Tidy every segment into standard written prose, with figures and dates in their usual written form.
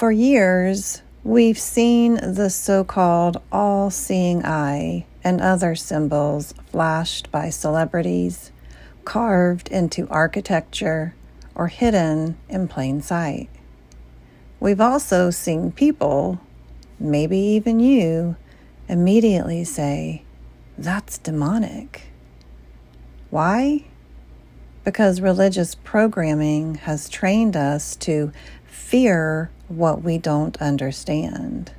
For years, we've seen the so-called all-seeing eye and other symbols flashed by celebrities, carved into architecture, or hidden in plain sight. We've also seen people, maybe even you, immediately say, "That's demonic." Why? Because religious programming has trained us to fear what we don't understand.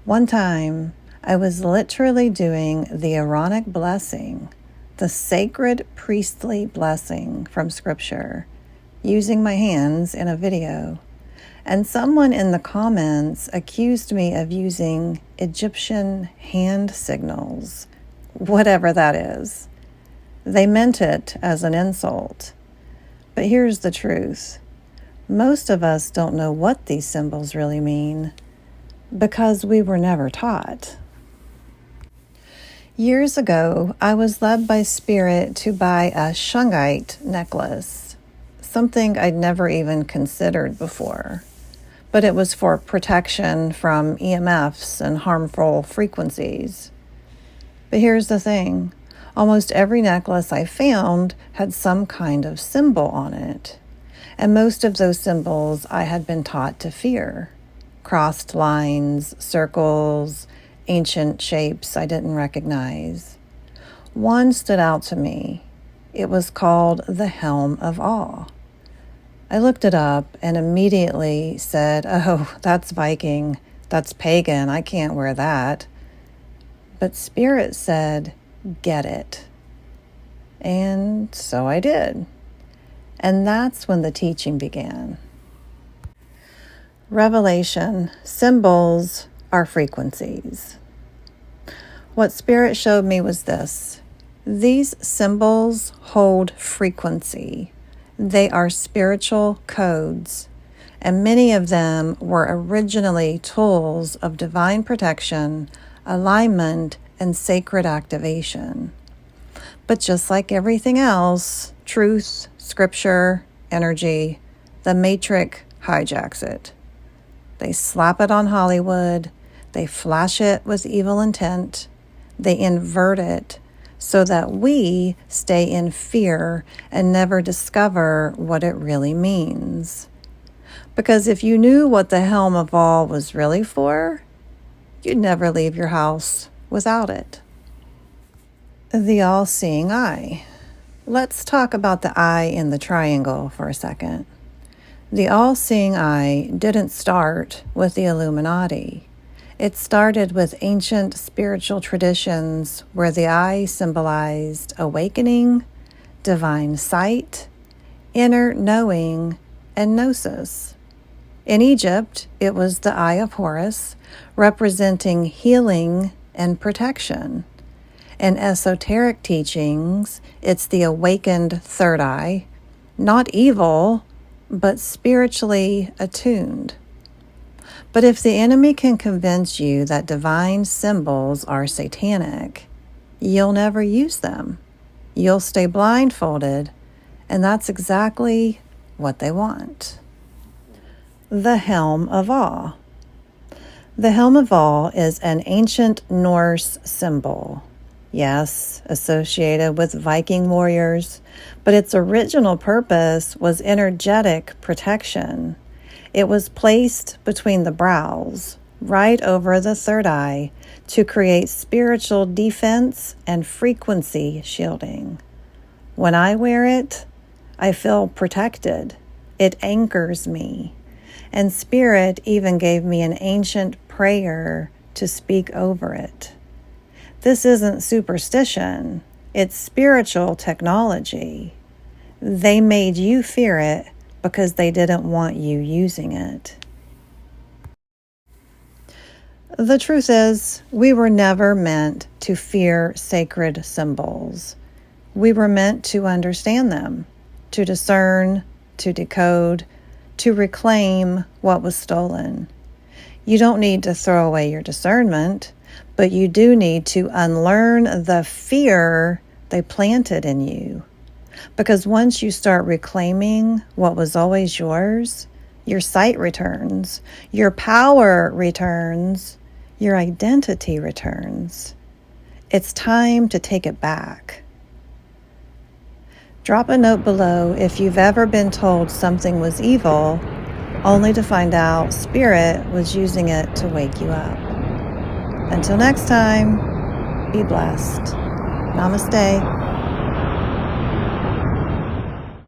One time, I was literally doing the Aaronic blessing, the sacred priestly blessing from Scripture, using my hands in a video, and someone in the comments accused me of using Egyptian hand signals, whatever that is. They meant it as an insult. But here's the truth. Most of us don't know what these symbols really mean because we were never taught. Years ago, I was led by Spirit to buy a shungite necklace, something I'd never even considered before. But it was for protection from EMFs and harmful frequencies. But here's the thing. Almost every necklace I found had some kind of symbol on it. And most of those symbols I had been taught to fear. Crossed lines, circles, ancient shapes I didn't recognize. One stood out to me. It was called the Helm of Awe. I looked it up and immediately said, "Oh, that's Viking. That's pagan. I can't wear that." But Spirit said, "Get it." And so I did. And that's when the teaching began. Revelation, symbols are frequencies. What Spirit showed me was this. These symbols hold frequency. They are spiritual codes, and many of them were originally tools of divine protection, alignment, and sacred activation. But just like everything else, truth, scripture, energy, the matrix hijacks it. They slap it on Hollywood, they flash it with evil intent, they invert it so that we stay in fear and never discover what it really means. Because if you knew what the Helm of Awe was really for, you'd never leave your house without it. The all-seeing eye. Let's talk about the eye in the triangle for a second. The all-seeing eye didn't start with the Illuminati. It started with ancient spiritual traditions where the eye symbolized awakening, divine sight, inner knowing, and gnosis. In Egypt, it was the eye of Horus, representing healing and protection. In esoteric teachings, it's the awakened third eye, not evil, but spiritually attuned. But if the enemy can convince you that divine symbols are satanic, you'll never use them. You'll stay blindfolded, and that's exactly what they want. The Helm of Awe. The Helm of Awe is an ancient Norse symbol. Yes, associated with Viking warriors, but its original purpose was energetic protection. It was placed between the brows, right over the third eye, to create spiritual defense and frequency shielding. When I wear it, I feel protected. It anchors me. And Spirit even gave me an ancient prayer to speak over it. This isn't superstition, it's spiritual technology. They made you fear it because they didn't want you using it. The truth is, we were never meant to fear sacred symbols. We were meant to understand them, to discern, to decode, to reclaim what was stolen. You don't need to throw away your discernment, but you do need to unlearn the fear they planted in you. Because once you start reclaiming what was always yours, Your sight returns. Your power returns. Your identity returns. It's time to take it back. Drop a note below if you've ever been told something was evil, only to find out Spirit was using it to wake you up. Until next time, be blessed. Namaste.